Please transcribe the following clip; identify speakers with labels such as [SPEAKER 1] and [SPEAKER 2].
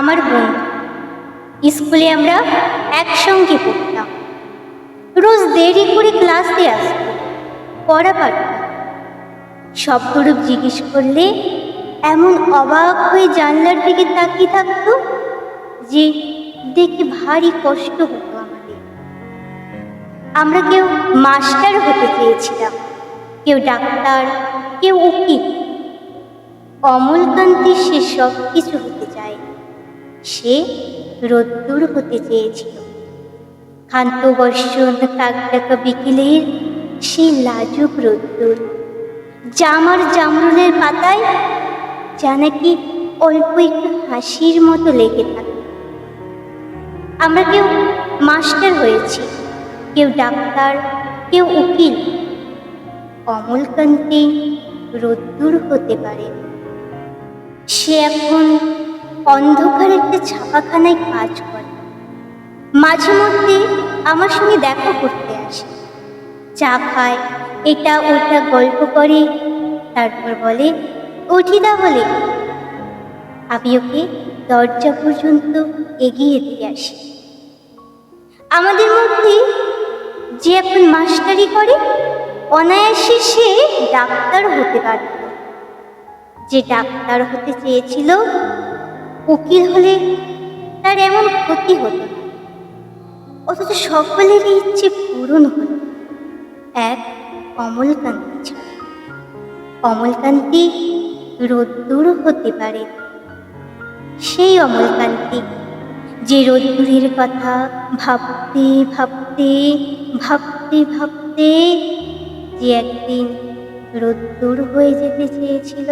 [SPEAKER 1] আমার বন্ধু। স্কুলে আমরা একসঙ্গে পড়তাম, রোজ দেরি করে ক্লাসে আসতো, পড়া পারতাম। শব্দরূপ জিজ্ঞেস করলে এমন অবাক হয়ে জানলার দিকে তাকিয়ে থাকতো যে দেখে ভারী কষ্ট হতো আমাদের। আমরা কেউ মাস্টার হতে চেয়েছিলাম, কেউ ডাক্তার, কেউ উকিল। অমলকান্তি সে সব কিছু হতে চায়। সে রোদ্দুর হতে চেয়েছিল, ক্ষান্ত বর্ষণ কাকডাকা বিকেলের সেই লাজুক রোদ্দুর, জামার জামরুলের পাতায় যা নাকি অল্প একটু হাসির মতো লেগে থাকে। আমরা কেউ মাস্টার হয়েছি, কেউ ডাক্তার, কেউ উকিল। অমলকান্তি রোদ্দুর হতে পারে। সে এখন অন্ধকার একটা ছাপাখানায় কাজ করে। মাঝে মধ্যে আমার সঙ্গে দেখা করতে আসে, চা খায়, এটা ওটা গল্প করে, তারপর বলে উঠি তাহলে। আমি ওকে দরজা পর্যন্ত এগিয়ে দিয়ে আসি। আমাদের মধ্যে যে এখন মাস্টারি করে, অনায়াসে সে ডাক্তার হতে পারত। যে ডাক্তার হতে চেয়েছিল, উকিল হলে তার এমন ক্ষতি হতো না। অথচ সকলেরই ইচ্ছে পূরণ হল, এক অমলকান্তি ছাড়া। অমলকান্তি রোদ্দুর হতে পারে। সেই অমলকান্তি যে রোদ্দুরের কথা ভাবতে ভাবতে ভাবতে ভাবতে যে একদিন রোদ্দুর হয়ে যেতে চেয়েছিল।